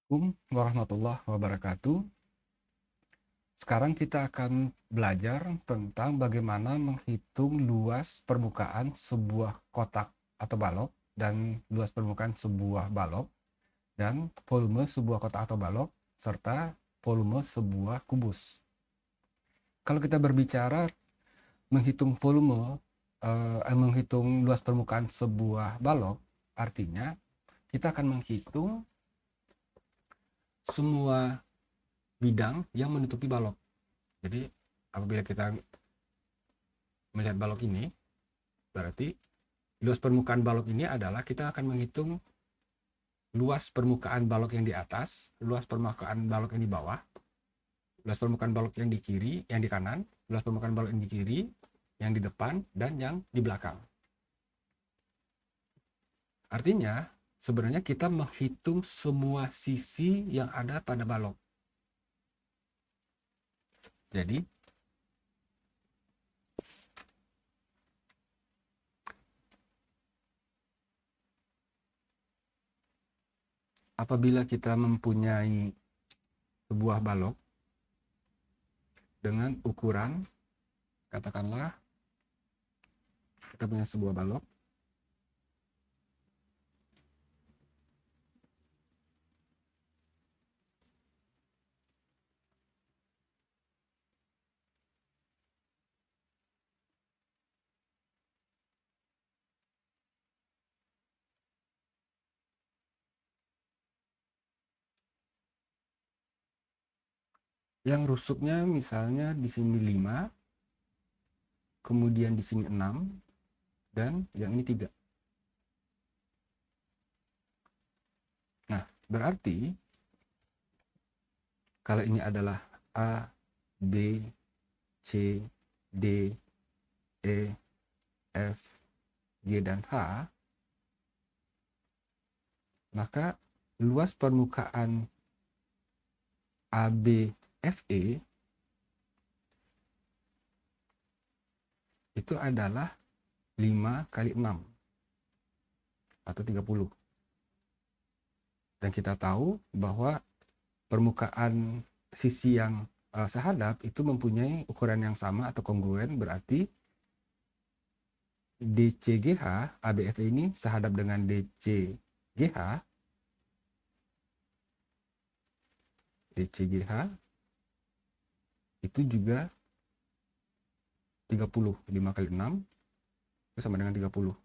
Assalamualaikum warahmatullahi wabarakatuh. Sekarang kita akan belajar tentang bagaimana menghitung luas permukaan sebuah kotak atau balok dan luas permukaan sebuah balok dan volume sebuah kotak atau balok serta volume sebuah kubus. Kalau kita berbicara menghitung menghitung luas permukaan sebuah balok, artinya kita akan menghitung semua bidang yang menutupi balok. Jadi apabila kita melihat balok ini, berarti luas permukaan balok ini adalah kita akan menghitung luas permukaan balok yang di atas, luas permukaan balok yang di bawah, luas permukaan balok yang di kiri, yang di kanan, luas permukaan balok yang di kiri, yang di depan, dan yang di belakang. Artinya, sebenarnya kita menghitung semua sisi yang ada pada balok. Jadi, apabila kita mempunyai sebuah balok dengan ukuran, katakanlah kita punya sebuah balok yang rusuknya misalnya di sini 5, kemudian di sini 6, dan yang ini 3. Nah, berarti kalau ini adalah A, B, C, D, E, F, G, dan H, maka luas permukaan ABFE itu adalah 5 kali 6 atau 30. Dan kita tahu bahwa permukaan sisi yang sehadap itu mempunyai ukuran yang sama atau kongruen, berarti DCGH ABFE ini sehadap dengan DCGH. DCGH itu juga 30. 5 kali 6 itu sama dengan 30.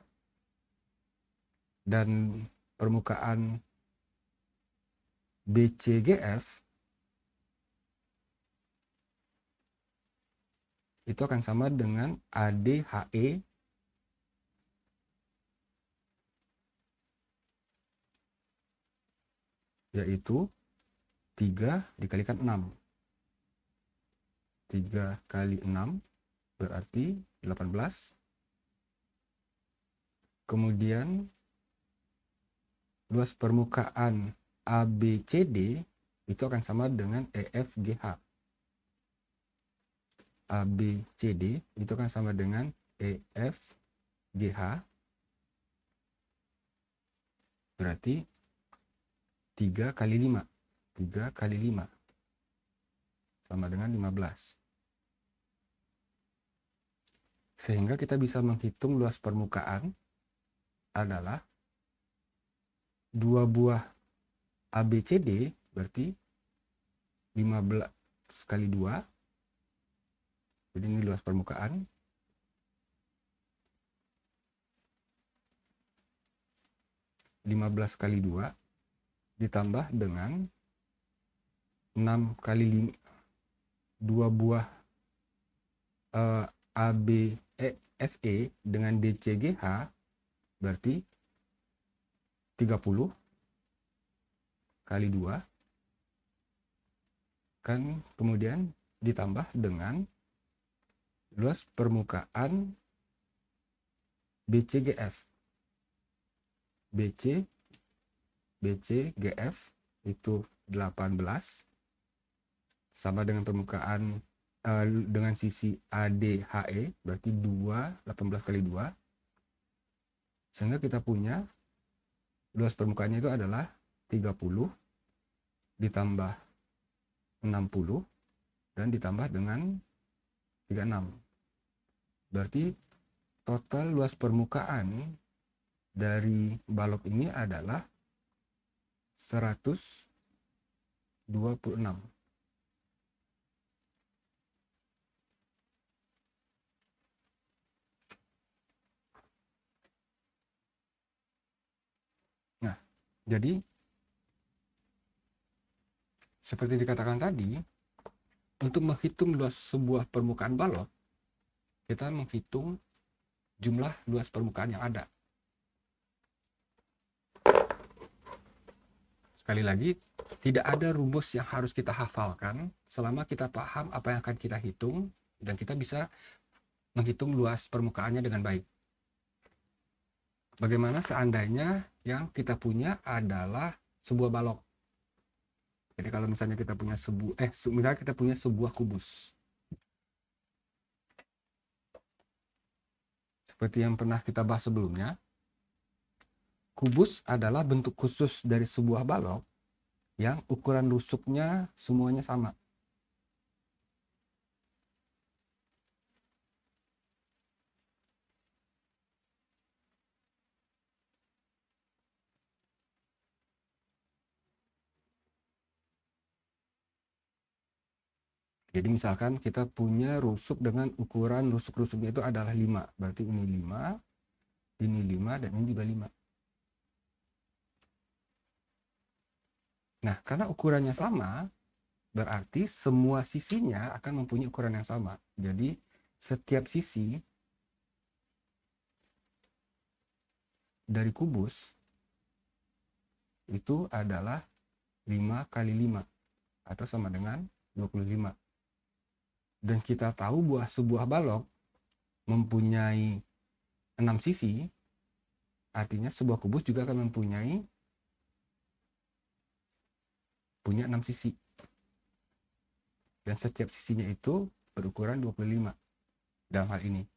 Dan permukaan BCGF itu akan sama dengan ADHE yaitu 3 dikalikan 6. 3 kali 6 berarti 18. Kemudian luas permukaan ABCD itu akan sama dengan EFGH. ABCD itu akan sama dengan EFGH. Berarti 3 kali 5. 3 kali 5 sama dengan 15. Sehingga kita bisa menghitung luas permukaan adalah 2 buah ABCD, berarti 15 kali 2. Jadi ini luas permukaan. 15 kali 2 ditambah dengan 6 kali 5, 2 buah ABFE dengan DCGH, berarti 30 kali 2 kan, kemudian ditambah dengan luas permukaan BCGF. BCGF itu 18 sama dengan permukaan dengan sisi ADHE, berarti 18 kali 2, sehingga kita punya luas permukaannya itu adalah 30 ditambah 60 dan ditambah dengan 36. Berarti total luas permukaan dari balok ini adalah 126. Nah, jadi seperti dikatakan tadi, untuk menghitung luas sebuah permukaan balok, kita menghitung jumlah luas permukaan yang ada. Sekali lagi, tidak ada rumus yang harus kita hafalkan selama kita paham apa yang akan kita hitung dan kita bisa menghitung luas permukaannya dengan baik. Bagaimana seandainya yang kita punya adalah sebuah balok? Jadi kalau misalnya kita punya sebuah kubus. Seperti yang pernah kita bahas sebelumnya, kubus adalah bentuk khusus dari sebuah balok yang ukuran rusuknya semuanya sama. Jadi misalkan kita punya rusuk dengan ukuran rusuk-rusuknya itu adalah 5. Berarti ini 5, ini 5, dan ini juga 5. Nah, karena ukurannya sama, berarti semua sisinya akan mempunyai ukuran yang sama. Jadi setiap sisi dari kubus itu adalah 5 kali 5 atau sama dengan 25. Dan kita tahu bahwa sebuah balok mempunyai 6 sisi, artinya sebuah kubus juga akan mempunyai 6 sisi. Dan setiap sisinya itu berukuran 25 dalam hal ini.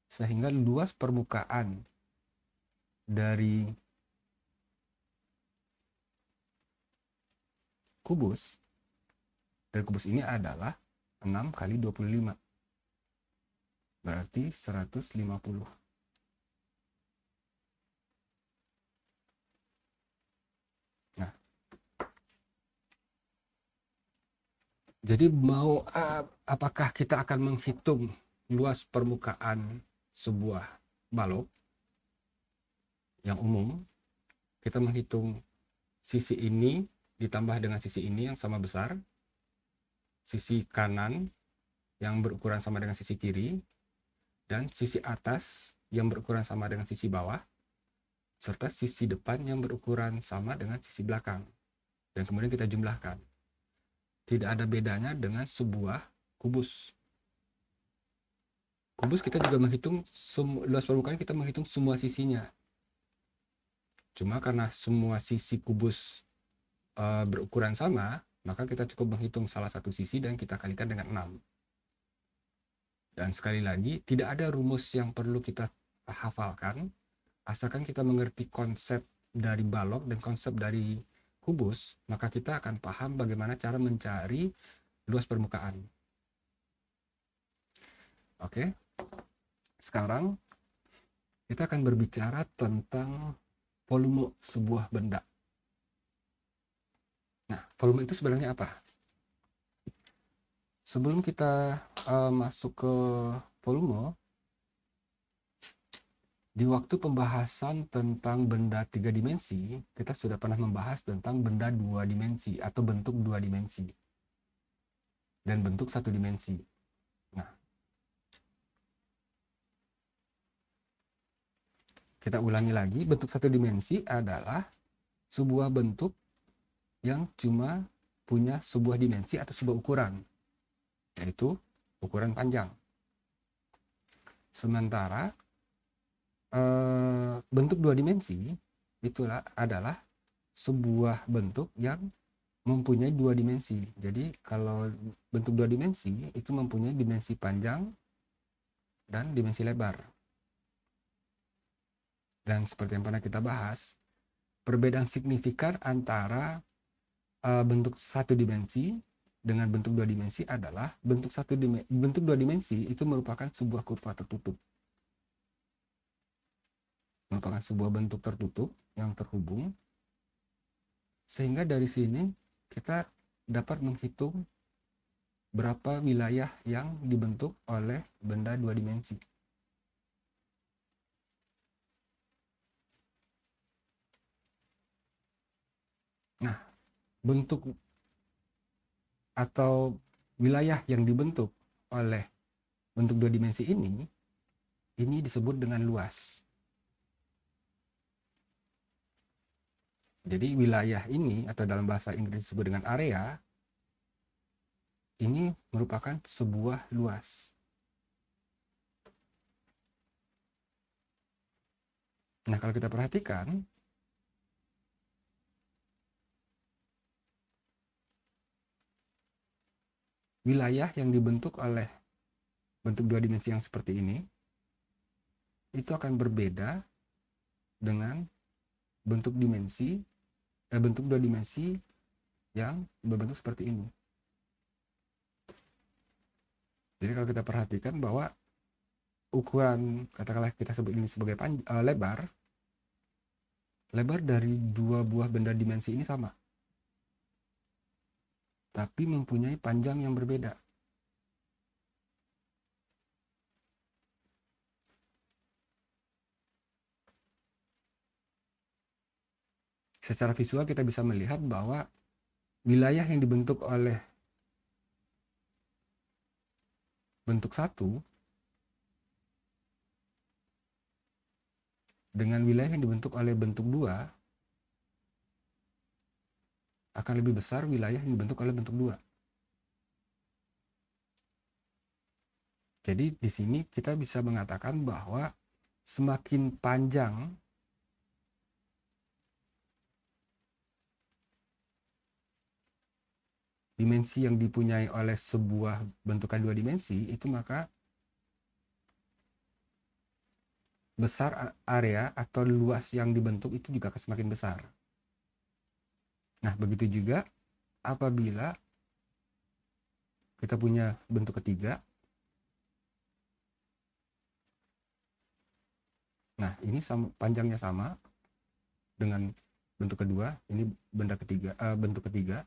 Sehingga luas permukaan dari kubus ini adalah 6 kali 25. Berarti 150. Nah, jadi apakah kita akan menghitung luas permukaan sebuah balok yang umum? Kita menghitung sisi ini ditambah dengan sisi ini yang sama besar, sisi kanan yang berukuran sama dengan sisi kiri, dan sisi atas yang berukuran sama dengan sisi bawah, serta sisi depan yang berukuran sama dengan sisi belakang. Dan kemudian kita jumlahkan. Tidak ada bedanya dengan sebuah kubus. Kubus kita juga menghitung luas permukaan, kita menghitung semua sisinya. Cuma karena semua sisi kubus berukuran sama, maka kita cukup menghitung salah satu sisi dan kita kalikan dengan 6. Dan sekali lagi, tidak ada rumus yang perlu kita hafalkan, asalkan kita mengerti konsep dari balok dan konsep dari kubus, maka kita akan paham bagaimana cara mencari luas permukaan. Oke, sekarang kita akan berbicara tentang volume sebuah benda. Nah, volume itu sebenarnya apa? Sebelum kita masuk ke volume, di waktu pembahasan tentang benda 3 dimensi, kita sudah pernah membahas tentang benda 2 dimensi atau bentuk 2 dimensi dan bentuk 1 dimensi. Nah, kita ulangi lagi, bentuk 1 dimensi adalah sebuah bentuk yang cuma punya sebuah dimensi atau sebuah ukuran, yaitu ukuran panjang. Sementara bentuk 2 dimensi itulah adalah sebuah bentuk yang mempunyai 2 dimensi. Jadi kalau bentuk 2 dimensi itu mempunyai dimensi panjang dan dimensi lebar. Dan seperti yang pernah kita bahas, perbedaan signifikan antara bentuk satu dimensi dengan bentuk dua dimensi adalah bentuk dua dimensi itu merupakan sebuah kurva tertutup, merupakan sebuah bentuk tertutup yang terhubung, sehingga dari sini kita dapat menghitung berapa wilayah yang dibentuk oleh benda dua dimensi. Nah, bentuk atau wilayah yang dibentuk oleh bentuk dua dimensi ini disebut dengan luas. Jadi wilayah ini atau dalam bahasa Inggris disebut dengan area, ini merupakan sebuah luas. Nah, kalau kita perhatikan, wilayah yang dibentuk oleh bentuk dua dimensi yang seperti ini, itu akan berbeda dengan bentuk bentuk dua dimensi yang berbentuk seperti ini. Jadi kalau kita perhatikan bahwa ukuran, katakanlah kita sebut ini sebagai lebar dari dua buah benda dimensi ini sama, tapi mempunyai panjang yang berbeda. Secara visual kita bisa melihat bahwa wilayah yang dibentuk oleh bentuk satu dengan wilayah yang dibentuk oleh bentuk dua akan lebih besar wilayah yang dibentuk oleh bentuk dua. Jadi di sini kita bisa mengatakan bahwa semakin panjang dimensi yang dipunyai oleh sebuah bentukan dua dimensi, itu maka besar area atau luas yang dibentuk itu juga akan semakin besar. Nah, begitu juga apabila kita punya bentuk ketiga. Nah, ini panjangnya sama dengan bentuk kedua, ini bentuk ketiga.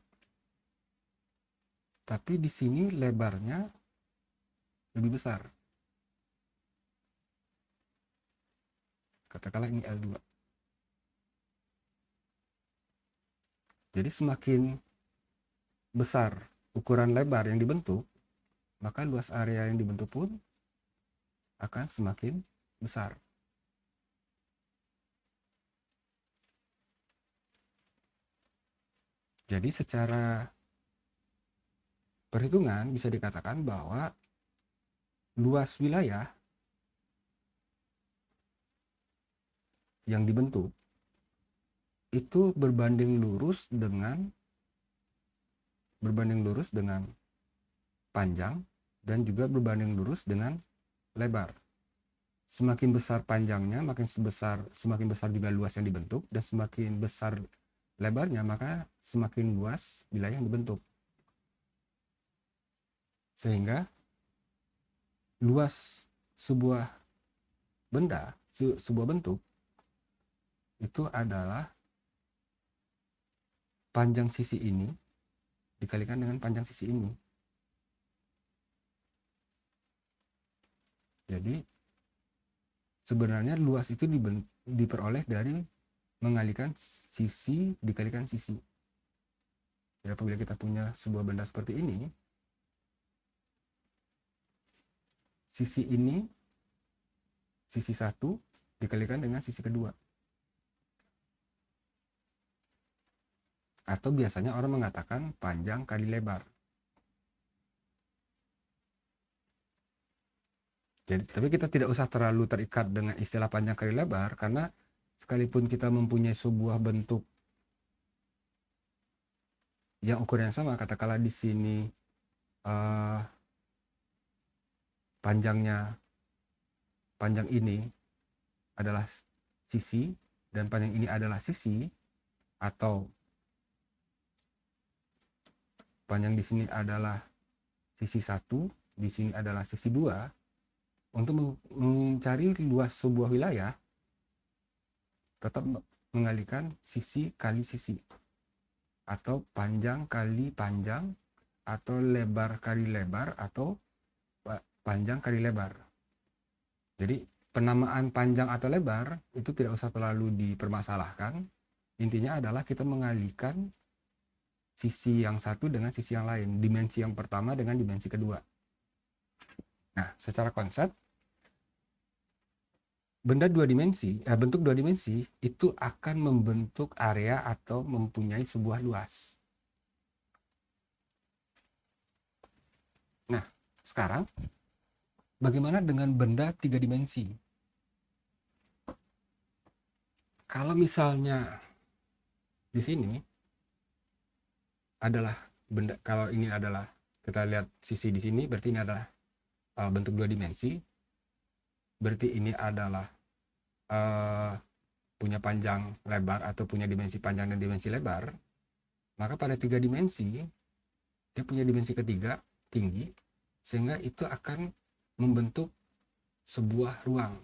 Tapi di sini lebarnya lebih besar. Katakanlah ini L2. Jadi semakin besar ukuran lebar yang dibentuk, maka luas area yang dibentuk pun akan semakin besar. Jadi secara perhitungan bisa dikatakan bahwa luas wilayah yang dibentuk itu berbanding lurus dengan panjang dan juga berbanding lurus dengan lebar. Semakin besar panjangnya, semakin besar juga luas yang dibentuk, dan semakin besar lebarnya, maka semakin luas wilayah yang dibentuk. Sehingga luas sebuah benda, sebuah bentuk, itu adalah panjang sisi ini dikalikan dengan panjang sisi ini. Jadi sebenarnya luas itu diperoleh dari mengalikan sisi dikalikan sisi. Jadi apabila kita punya sebuah benda seperti ini, sisi ini, sisi satu dikalikan dengan sisi kedua. Atau biasanya orang mengatakan panjang kali lebar. Jadi, tapi kita tidak usah terlalu terikat dengan istilah panjang kali lebar, karena sekalipun kita mempunyai sebuah bentuk yang ukuran yang sama, katakanlah di sini panjang ini adalah sisi dan panjang ini adalah sisi, atau panjang di sini adalah sisi 1, di sini adalah sisi 2, untuk mencari luas sebuah wilayah, tetap mengalihkan sisi kali sisi, atau panjang kali panjang, atau lebar kali lebar, atau panjang kali lebar. Jadi penamaan panjang atau lebar itu tidak usah terlalu dipermasalahkan. Intinya adalah kita mengalihkan sisi yang satu dengan sisi yang lain, dimensi yang pertama dengan dimensi kedua. Nah, secara konsep, bentuk dua dimensi itu akan membentuk area atau mempunyai sebuah luas. Nah, sekarang bagaimana dengan benda tiga dimensi? Kalau misalnya di sini adalah benda, kalau ini adalah, kita lihat sisi di sini, berarti ini adalah bentuk dua dimensi. Berarti ini adalah punya panjang lebar atau punya dimensi panjang dan dimensi lebar. Maka pada tiga dimensi dia punya dimensi ketiga tinggi, sehingga itu akan membentuk sebuah ruang.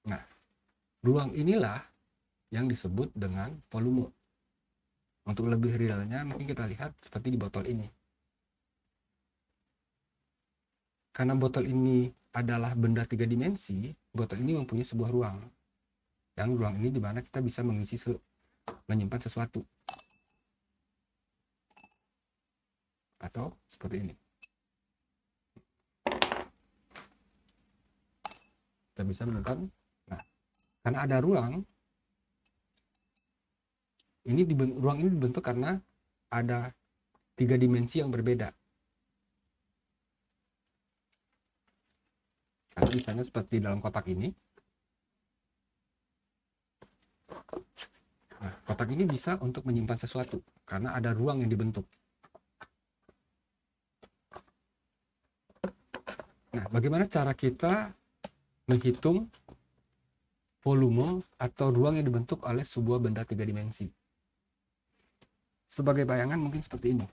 Nah, ruang inilah yang disebut dengan volume. Untuk lebih realnya mungkin kita lihat seperti di botol ini. Karena botol ini adalah benda tiga dimensi, botol ini mempunyai sebuah ruang. Yang ruang ini dimana kita bisa mengisi menyimpan sesuatu. Atau seperti ini. Kita bisa menemukan. Nah, karena ada ruang, ruang ini dibentuk karena ada tiga dimensi yang berbeda. Karena misalnya seperti dalam kotak ini. Nah, kotak ini bisa untuk menyimpan sesuatu karena ada ruang yang dibentuk. Nah, bagaimana cara kita menghitung volume atau ruang yang dibentuk oleh sebuah benda tiga dimensi? Sebagai bayangan mungkin seperti ini.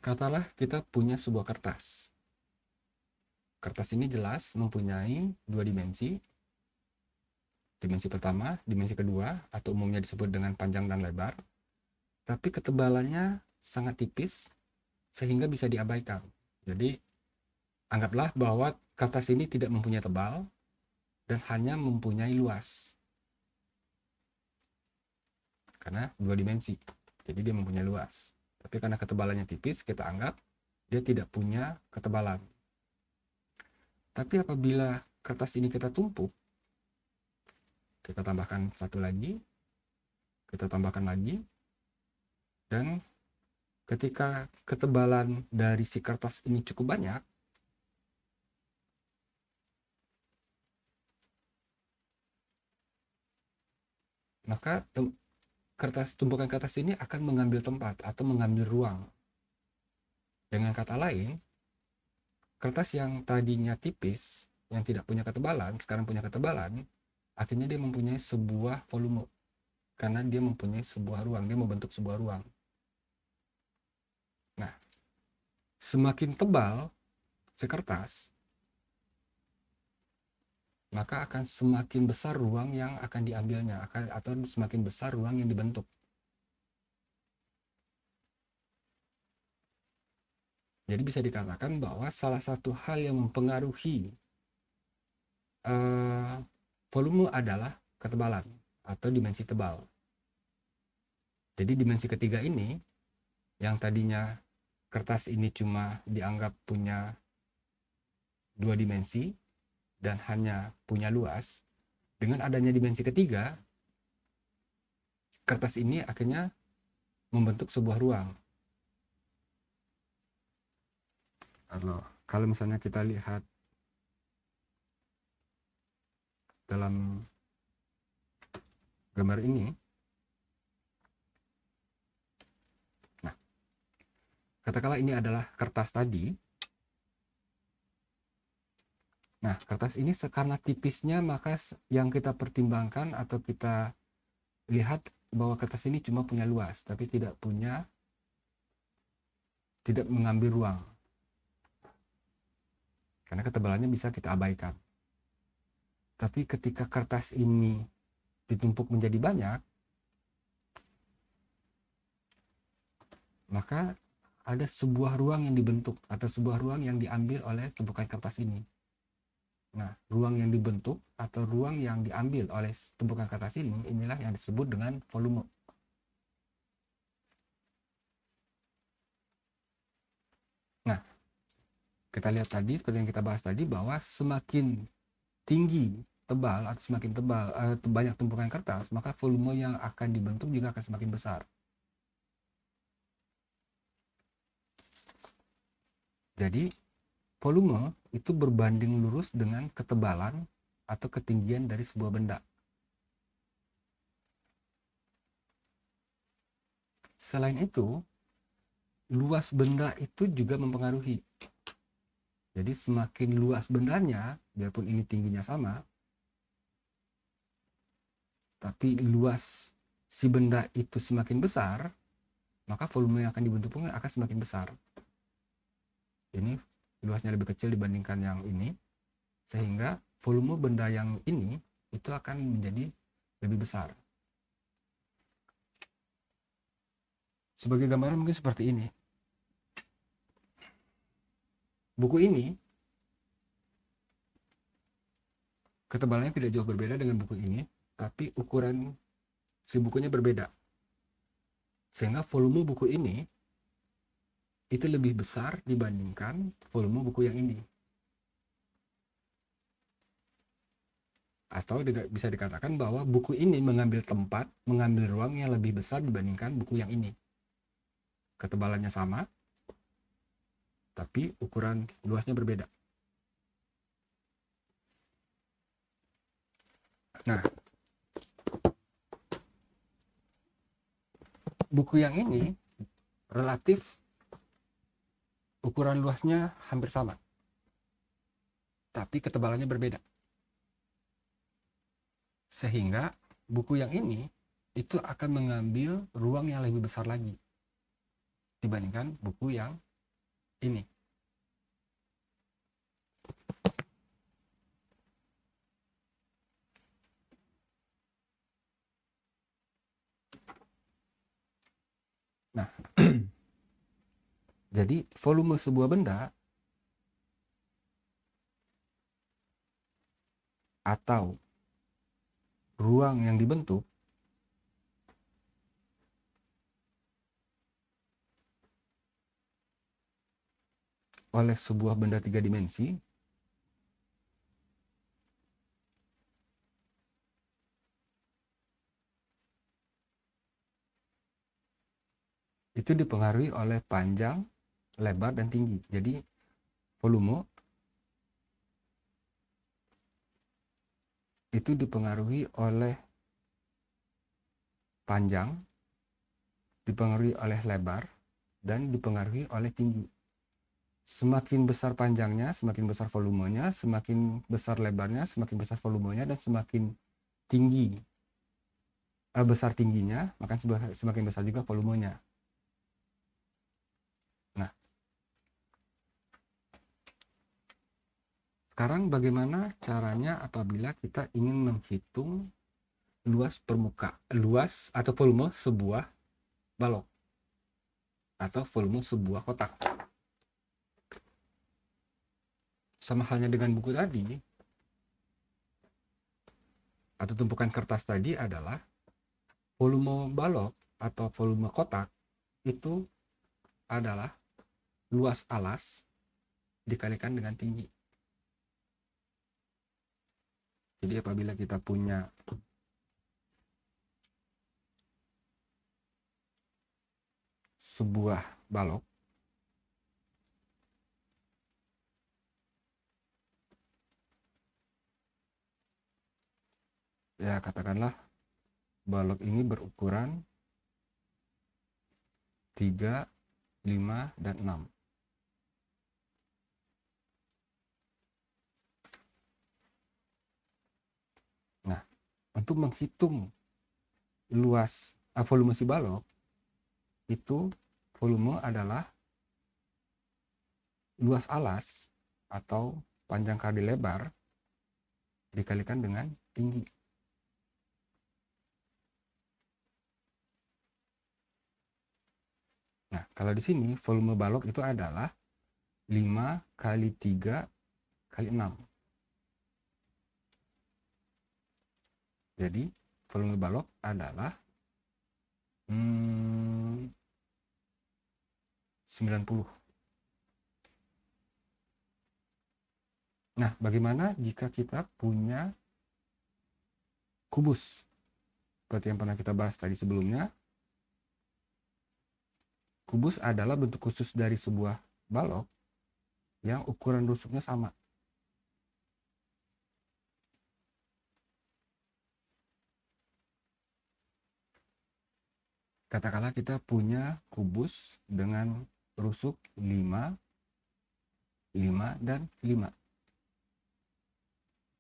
Katakanlah kita punya sebuah kertas. Kertas ini jelas mempunyai dua dimensi. Dimensi pertama, dimensi kedua, atau umumnya disebut dengan panjang dan lebar. Tapi ketebalannya sangat tipis sehingga bisa diabaikan. Jadi anggaplah bahwa kertas ini tidak mempunyai tebal dan hanya mempunyai luas. Karena dua dimensi. Jadi dia mempunyai luas. Tapi karena ketebalannya tipis, kita anggap dia tidak punya ketebalan. Tapi apabila kertas ini kita tumpuk, kita tambahkan satu lagi, kita tambahkan lagi, dan ketika ketebalan dari si kertas ini cukup banyak, maka tumpukan kertas ini akan mengambil tempat atau mengambil ruang. Dengan kata lain, kertas yang tadinya tipis, yang tidak punya ketebalan, sekarang punya ketebalan, akhirnya dia mempunyai sebuah volume. Karena dia mempunyai sebuah ruang, dia membentuk sebuah ruang. Nah, semakin tebal sekertas, maka akan semakin besar ruang yang akan diambilnya, atau semakin besar ruang yang dibentuk. Jadi bisa dikatakan bahwa salah satu hal yang mempengaruhi volume adalah ketebalan atau dimensi tebal. Jadi dimensi ketiga ini, yang tadinya kertas ini cuma dianggap punya dua dimensi dan hanya punya luas, dengan adanya dimensi ketiga, kertas ini akhirnya membentuk sebuah ruang. Kalau misalnya kita lihat dalam gambar ini, nah, katakanlah ini adalah kertas tadi. Nah, kertas ini karena tipisnya, maka yang kita pertimbangkan atau kita lihat bahwa kertas ini cuma punya luas, tapi tidak mengambil ruang. Karena ketebalannya bisa kita abaikan. Tapi ketika kertas ini ditumpuk menjadi banyak, maka ada sebuah ruang yang dibentuk atau sebuah ruang yang diambil oleh tumpukan kertas ini. Nah, ruang yang dibentuk atau ruang yang diambil oleh tumpukan kertas ini, inilah yang disebut dengan volume. Nah, kita lihat tadi, seperti yang kita bahas tadi, bahwa semakin tinggi, tebal, atau semakin tebal, banyak tumpukan kertas, maka volume yang akan dibentuk juga akan semakin besar. Jadi, volume itu berbanding lurus dengan ketebalan atau ketinggian dari sebuah benda. Selain itu, luas benda itu juga mempengaruhi. Jadi semakin luas bendanya, biarpun ini tingginya sama, tapi luas si benda itu semakin besar, maka volume yang akan dibentuk pun akan semakin besar. Ini luasnya lebih kecil dibandingkan yang ini, sehingga volume benda yang ini itu akan menjadi lebih besar. Sebagai gambaran mungkin seperti ini. Buku ini ketebalannya tidak jauh berbeda dengan buku ini, tapi ukuran si bukunya berbeda. Sehingga volume buku ini itu lebih besar dibandingkan volume buku yang ini. Atau bisa dikatakan bahwa buku ini mengambil tempat, mengambil ruang yang lebih besar dibandingkan buku yang ini. Ketebalannya sama, tapi ukuran luasnya berbeda. Nah, buku yang ini relatif ukuran luasnya hampir sama, tapi ketebalannya berbeda. Sehingga buku yang ini itu akan mengambil ruang yang lebih besar lagi dibandingkan buku yang ini. Nah, jadi volume sebuah benda atau ruang yang dibentuk oleh sebuah benda 3 dimensi itu dipengaruhi oleh panjang, lebar, dan tinggi. Jadi volume itu dipengaruhi oleh panjang, dipengaruhi oleh lebar, dan dipengaruhi oleh tinggi. Semakin besar panjangnya, semakin besar volumenya, semakin besar lebarnya, semakin besar volumenya, dan semakin tinggi besar tingginya, maka semakin besar juga volumenya. Nah, sekarang bagaimana caranya apabila kita ingin menghitung luas atau volume sebuah balok atau volume sebuah kotak? Sama halnya dengan buku tadi atau tumpukan kertas tadi adalah volume balok atau volume kotak itu adalah luas alas dikalikan dengan tinggi. Jadi apabila kita punya sebuah balok, ya katakanlah balok ini berukuran 3, 5, dan 6. Nah, untuk menghitung volume si balok itu, volume adalah luas alas atau panjang kali lebar dikalikan dengan tinggi. Nah, kalau di sini volume balok itu adalah 5 kali 3 kali 6. Jadi volume balok adalah 90. Nah, bagaimana jika kita punya kubus? Seperti yang pernah kita bahas tadi sebelumnya, kubus adalah bentuk khusus dari sebuah balok yang ukuran rusuknya sama. Katakanlah kita punya kubus dengan rusuk 5, 5, dan 5.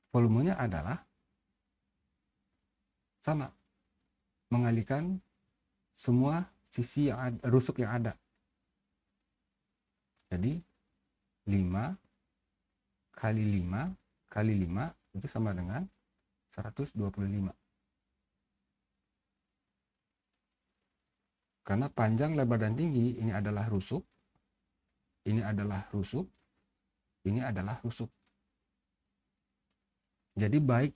Volumenya adalah sama, mengalihkan semua sisi yang ada, rusuk yang ada. Jadi 5 kali 5 kali 5 itu sama dengan 125. Karena panjang, lebar, dan tinggi ini adalah rusuk, ini adalah rusuk, ini adalah rusuk. Jadi baik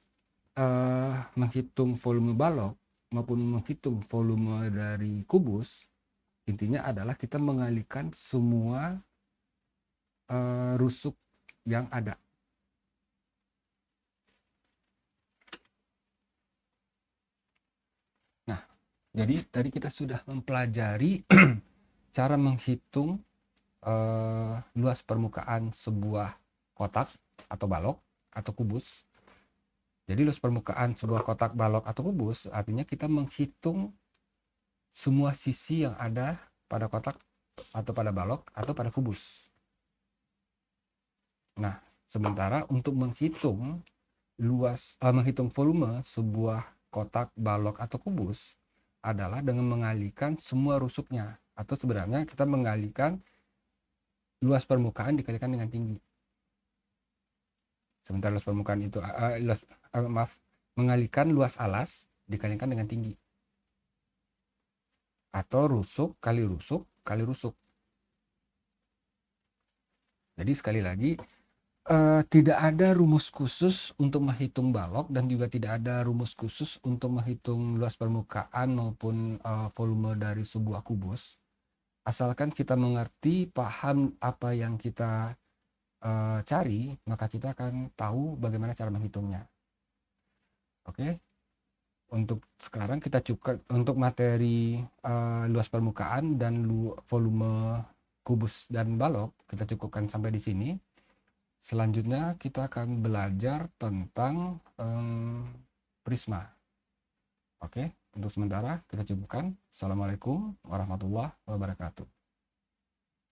menghitung volume balok maupun menghitung volume dari kubus, intinya adalah kita mengalihkan semua rusuk yang ada. Nah, jadi tadi kita sudah mempelajari cara menghitung luas permukaan sebuah kotak atau balok atau kubus. Jadi luas permukaan sebuah kotak, balok, atau kubus artinya kita menghitung semua sisi yang ada pada kotak atau pada balok atau pada kubus. Nah, sementara untuk menghitung menghitung volume sebuah kotak, balok, atau kubus adalah dengan mengalihkan semua rusuknya, atau sebenarnya kita mengalihkan luas permukaan dikalikan dengan tinggi. Sementara luas permukaan itu mengalihkan luas alas dikalikan dengan tinggi, atau rusuk kali rusuk kali rusuk. Jadi sekali lagi, tidak ada rumus khusus untuk menghitung balok dan juga tidak ada rumus khusus untuk menghitung luas permukaan maupun volume dari sebuah kubus. Asalkan kita mengerti, paham apa yang kita cari, maka kita akan tahu bagaimana cara menghitungnya. Oke, untuk sekarang kita cukup untuk materi luas permukaan dan volume kubus dan balok kita cukupkan sampai di sini. Selanjutnya kita akan belajar tentang prisma. Oke, untuk sementara kita cukupkan. Assalamualaikum warahmatullahi wabarakatuh.